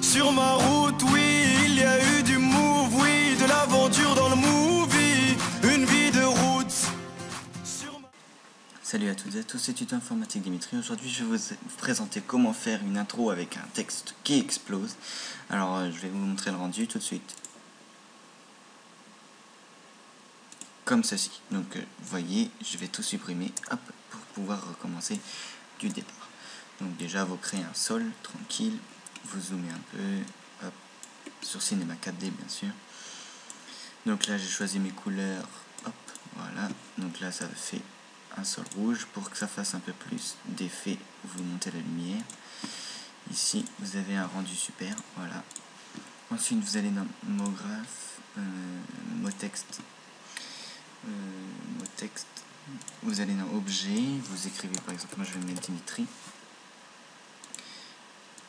Sur ma route, oui, il y a eu du move, oui, de l'aventure dans le movie, une vie de route. Salut à toutes et à tous, c'est Tuto Informatique Dimitri. Aujourd'hui, je vais vous présenter comment faire une intro avec un texte qui explose. Alors, je vais vous montrer le rendu tout de suite. Comme ceci. Donc, vous voyez, je vais tout supprimer, hop, pour pouvoir recommencer du départ. Donc, déjà, vous créez un sol, tranquille. Vous zoomez un peu, hop, sur Cinema 4D, bien sûr. Donc là, j'ai choisi mes couleurs, hop, voilà. Donc là, ça fait un sol rouge. Pour que ça fasse un peu plus d'effet, vous montez la lumière. Ici vous avez un rendu super, voilà. Ensuite vous allez dans mot graphe, mot texte, vous allez dans objet, vous écrivez par exemple, moi je vais mettre Dimitri,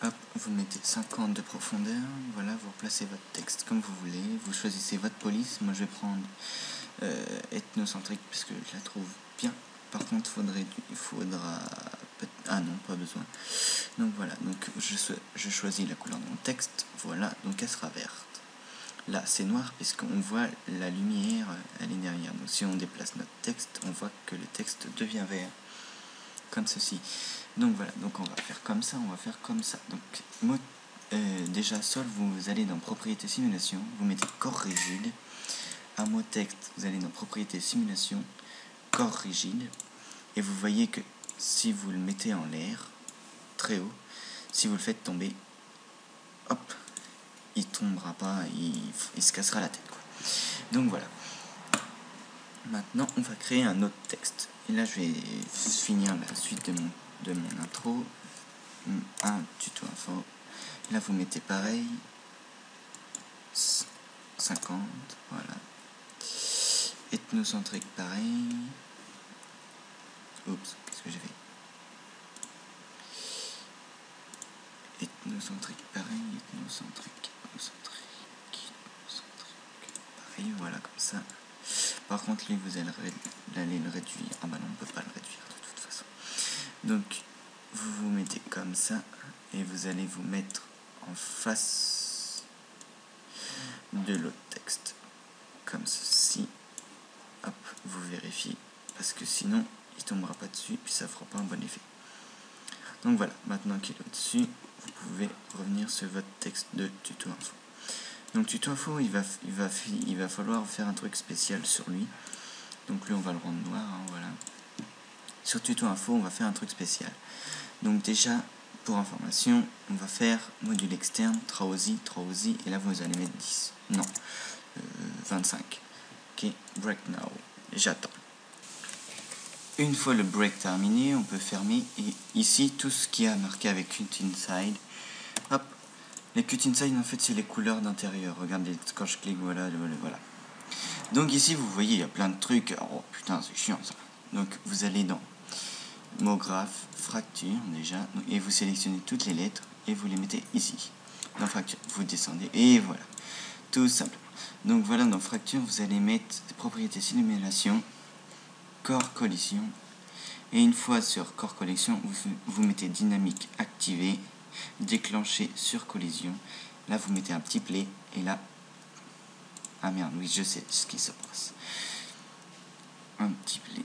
hop, vous mettez 50 de profondeur, voilà, vous replacez votre texte comme vous voulez, vous choisissez votre police. Moi je vais prendre ethnocentrique parce que je la trouve bien. Par contre, il faudra ah non, pas besoin. Donc voilà, donc je choisis la couleur de mon texte, voilà, donc elle sera verte. Là, c'est noir puisqu'on voit la lumière, elle est derrière. Donc si on déplace notre texte, on voit que le texte devient vert, comme ceci. Donc voilà, donc on va faire comme ça, on va faire comme ça. Donc déjà, sol, vous allez dans propriété simulation, vous mettez corps rigide. À mot texte, vous allez dans propriété simulation, corps rigide, et vous voyez que si vous le mettez en l'air, très haut, si vous le faites tomber, hop, il tombera pas, il se cassera la tête, quoi. Donc voilà. Maintenant, on va créer un autre texte. Et là, je vais finir la suite de mon intro. Un tuto info. Là, vous mettez pareil, 50, voilà. Ethnocentrique, pareil. Oups, qu'est-ce que j'ai fait? Ethnocentrique, pareil. Ethnocentrique, pareil, voilà, comme ça. Par contre, lui, vous allez le réduire. Ah bah non, on peut pas le réduire de toute façon. Donc, vous vous mettez comme ça, et vous allez vous mettre en face de l'autre texte, comme ceci. Hop, vous vérifiez, parce que sinon il tombera pas dessus, puis ça fera pas un bon effet. Donc voilà, maintenant qu'il est au-dessus, vous pouvez revenir sur votre texte de tuto info. Donc tuto info, il va falloir faire un truc spécial sur lui. Donc lui, on va le rendre noir, hein, voilà. Sur tuto info, on va faire un truc spécial. Donc déjà, pour information, on va faire module externe, Traosi, et là vous allez mettre 10. Non, 25. Ok, break now. J'attends. Une fois le break terminé, on peut fermer. Et ici, tout ce qui a marqué avec cut inside, hop, les cut inside, en fait, c'est les couleurs d'intérieur. Regardez, quand je clique, voilà. Donc ici, vous voyez, il y a plein de trucs. Oh putain, c'est chiant ça. Donc vous allez dans mot graphe, fracture déjà, et vous sélectionnez toutes les lettres et vous les mettez ici. Dans fracture, vous descendez et voilà, tout simplement. Donc voilà, dans fracture, vous allez mettre propriété simulation, corps collision, et une fois sur corps collision, vous mettez dynamique activée, déclenché sur collision. Là, vous mettez un petit play, et là, ah merde, oui, je sais ce qui se passe. Un petit play.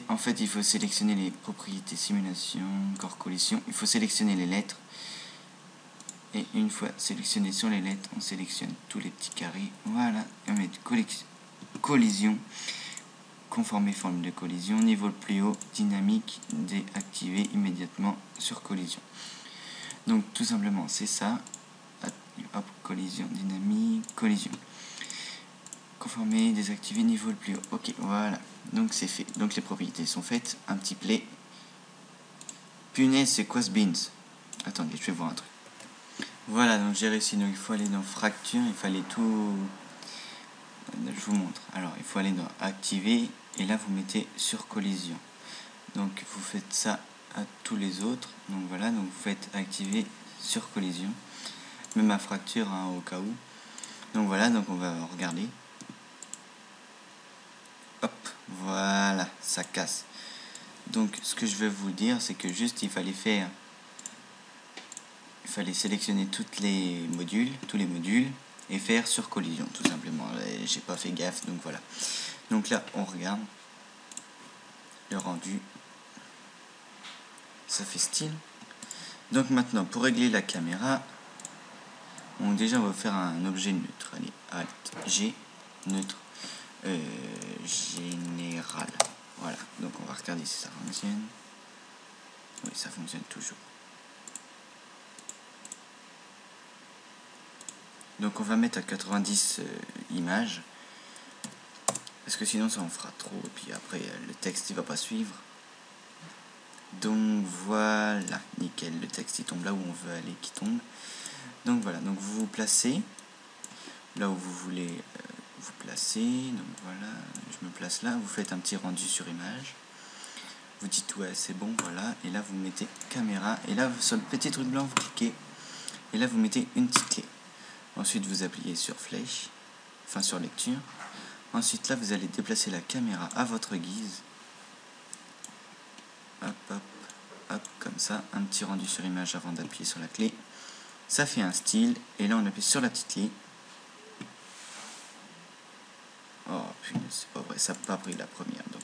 En fait, il faut sélectionner les propriétés simulation, corps collision, il faut sélectionner les lettres. Et une fois sélectionné sur les lettres, on sélectionne tous les petits carrés. Voilà, et on met collision, conformer forme de collision, niveau le plus haut, dynamique, déactiver immédiatement sur collision. Donc tout simplement, c'est ça. Hop, collision, dynamique, collision. Conformer, désactiver, niveau le plus haut. Ok, voilà. Donc c'est fait. Donc les propriétés sont faites. Un petit play. Punaise, c'est quoi ce beans? Attendez, je vais voir un truc. Voilà, donc j'ai réussi. Donc il faut aller dans fracture, il fallait tout. Je vous montre. Alors il faut aller dans activer et là vous mettez sur collision. Donc vous faites ça à tous les autres. Donc voilà, donc vous faites activer sur collision. Même à fracture, hein, au cas où. Donc voilà, donc on va regarder. Hop, voilà, ça casse. Donc ce que je vais vous dire, c'est que juste il fallait faire il fallait sélectionner tous les modules et faire sur collision tout simplement. J'ai pas fait gaffe, donc voilà. Donc là on regarde le rendu, ça fait style. Donc maintenant pour régler la caméra, déjà on va faire un objet neutre. Allez, Alt G, neutre, général. Voilà, donc on va regarder si ça fonctionne. Oui, ça fonctionne toujours. Donc on va mettre à 90 images, parce que sinon ça en fera trop, et puis après le texte il va pas suivre. Donc voilà, nickel, le texte il tombe là où on veut aller qu'il tombe. Donc voilà, donc vous vous placez là où vous voulez vous placer. Donc voilà, je me place là, vous faites un petit rendu sur image. Vous dites ouais c'est bon, voilà, et là vous mettez caméra, et là sur le petit truc blanc vous cliquez, et là vous mettez une petite clé. Ensuite vous appuyez sur flèche, enfin sur lecture. Ensuite là vous allez déplacer la caméra à votre guise. Hop hop hop, comme ça, un petit rendu sur image avant d'appuyer sur la clé. Ça fait un style, et là on appuie sur la petite clé. Oh punaise, c'est pas vrai, ça n'a pas pris la première, donc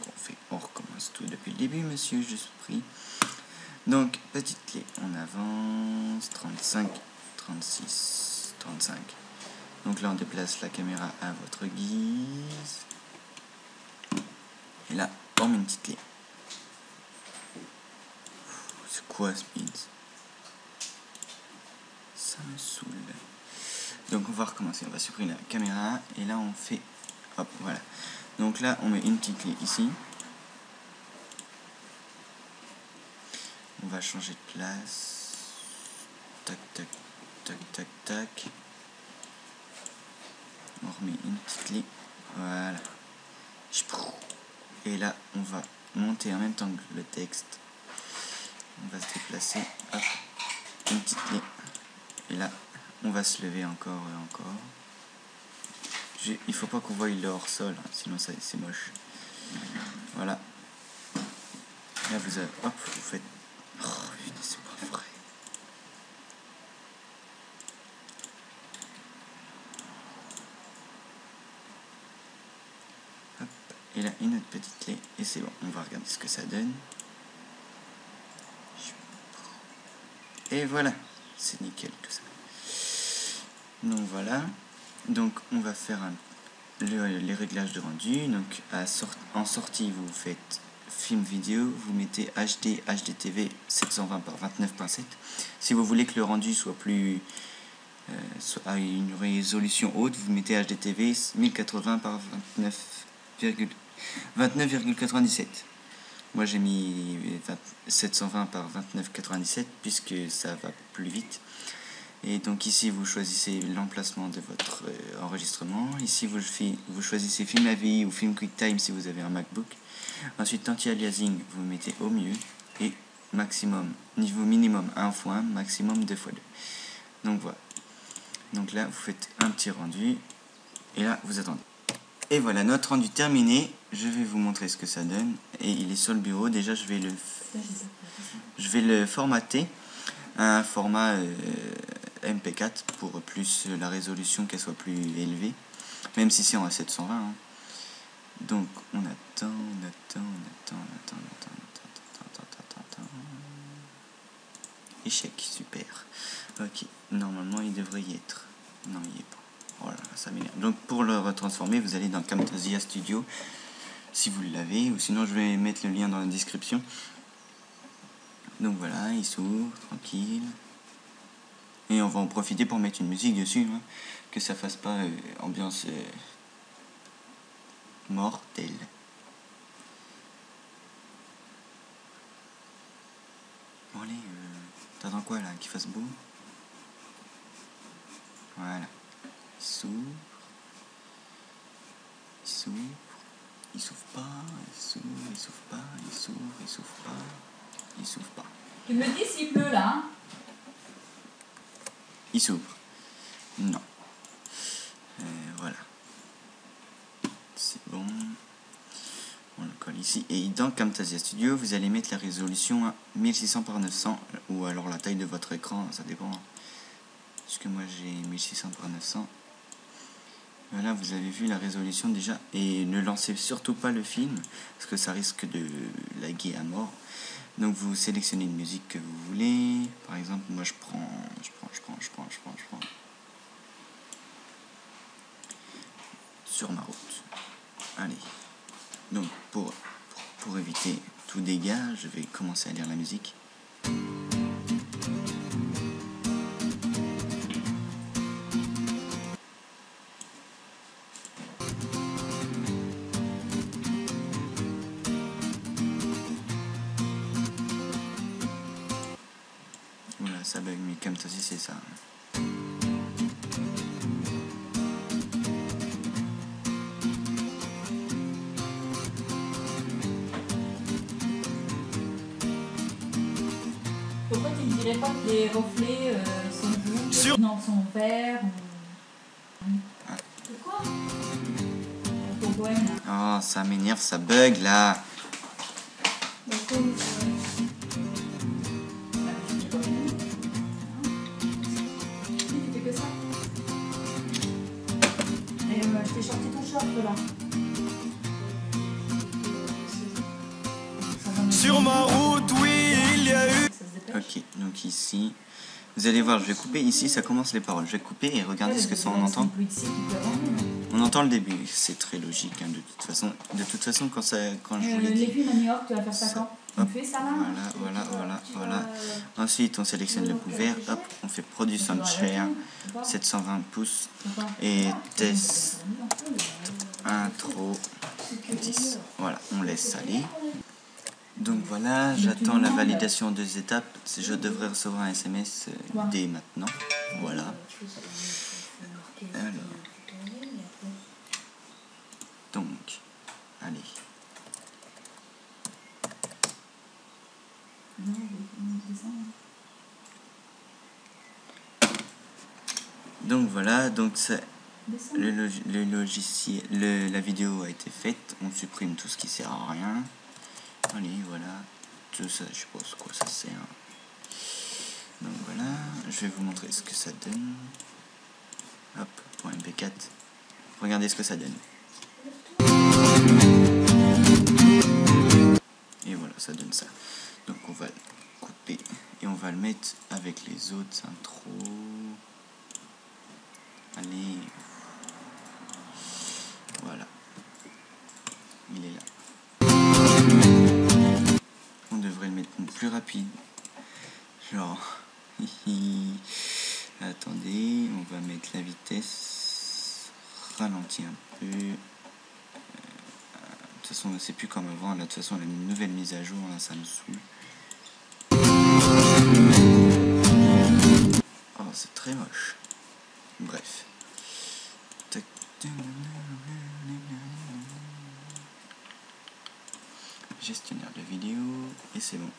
on recommence tout depuis le début, monsieur, je suis pris. Donc, petite clé, on avance, 35, 36, 35. Donc là, on déplace la caméra à votre guise. Et là, on met une petite clé. C'est quoi ce pins? Ça me saoule. Donc on va recommencer, on va supprimer la caméra, et là on fait... Hop, voilà. Donc là, on met une petite clé ici. On va changer de place. Tac, tac, tac, tac, tac. On remet une petite clé. Voilà. Et là, on va monter en même temps que le texte. On va se déplacer. Hop. Une petite clé. Et là, on va se lever encore et encore. Il faut pas qu'on voie le hors-sol, hein, sinon c'est moche. Voilà. Là vous avez, hop, vous faites... Oh putain, c'est pas vrai. Hop, et là une autre petite clé, et c'est bon. On va regarder ce que ça donne. Et voilà, c'est nickel tout ça. Donc voilà. Donc on va faire les réglages de rendu. Donc en sortie vous faites film vidéo, vous mettez HD HDTV 720 par 29.7. Si vous voulez que le rendu soit plus à une résolution haute, vous mettez HDTV 1080 par 29,97. Moi j'ai mis 720 par 29,97 puisque ça va plus vite. Et donc ici vous choisissez l'emplacement de votre enregistrement. Ici vous choisissez film AVI ou film QuickTime si vous avez un MacBook. Ensuite anti-aliasing vous mettez au mieux, et maximum, niveau minimum 1 fois 1, maximum 2 fois 2. Donc voilà. Donc là vous faites un petit rendu, et là vous attendez. Et voilà, notre rendu terminé. Je vais vous montrer ce que ça donne, et il est sur le bureau. Déjà je vais le formater à un format MP4 pour plus la résolution qu'elle soit plus élevée, même si c'est en 720 hein. Donc on attend. Échec, super. Ok, normalement il devrait y être. Non, il n'y est pas. Voilà, ça m'énerve. Donc pour le retransformer, vous allez dans Camtasia Studio si vous l'avez, ou sinon je vais mettre le lien dans la description. Donc voilà, il s'ouvre tranquille. Et on va en profiter pour mettre une musique dessus, hein, que ça fasse pas ambiance mortelle. Bon allez, t'attends quoi là, qu'il fasse beau? Voilà. Il s'ouvre. Il s'ouvre pas, il s'ouvre pas, il s'ouvre pas. Tu me dis s'il pleut là hein? Il s'ouvre. Non. Voilà. C'est bon. On le colle ici. Et dans Camtasia Studio, vous allez mettre la résolution à 1600 par 900 ou alors la taille de votre écran, ça dépend. puisque moi j'ai 1600 par 900. Voilà, vous avez vu la résolution déjà. Et ne lancez surtout pas le film, parce que ça risque de laguer à mort. Donc vous sélectionnez une musique que vous voulez. Par exemple, moi je prends Sur ma route. Allez. Donc pour éviter tout dégât, je vais commencer à lire la musique. Oula, ça bug, mais comme toi aussi c'est ça. Pourquoi tu ne dirais pas que les reflets sont bleus, Sur- non, sont verts ou... Pourquoi ton poème là. Oh, ça m'énerve, ça bug là. D'accord. Tu fais que ça. Et je t'ai sorti ton short là. Sur ma route, oui, il y a eu. Ça se dépêche. Ok, donc ici, vous allez voir, je vais couper ici, ça commence les paroles. Je vais couper et regardez ce que ça on entend. On entend le début, c'est très logique hein, de toute façon. De toute façon, quand je vous l'ai dit. Les films à New York, tu vas faire ça quand? Tu Hop, fais ça là? voilà. Ensuite, on sélectionne le couvert, hop, on fait Produce Soundshare, 720 pouces et test intro 10. Voilà, on laisse aller. Donc voilà, j'attends la validation en 2 étapes. Je devrais recevoir un SMS dès maintenant. Voilà. Alors. Donc, allez. Donc voilà, donc le logiciel, la vidéo a été faite. On supprime tout ce qui sert à rien. Allez, voilà. Tout ça, je sais pas à quoi ça sert. Donc voilà, je vais vous montrer ce que ça donne. Hop, pour MP4. Regardez ce que ça donne. Et voilà, ça donne ça. Donc on va le couper et on va le mettre avec les autres intros. Allez. Voilà. Il est là. On devrait le mettre plus rapide. Genre. Attendez, on va mettre la vitesse ralentie un peu. De toute façon, c'est plus comme avant. Là, de toute façon, on a une nouvelle mise à jour. Là, ça me saoule. Oh, c'est très moche. Bref. Gestionnaire de vidéo. Et c'est bon.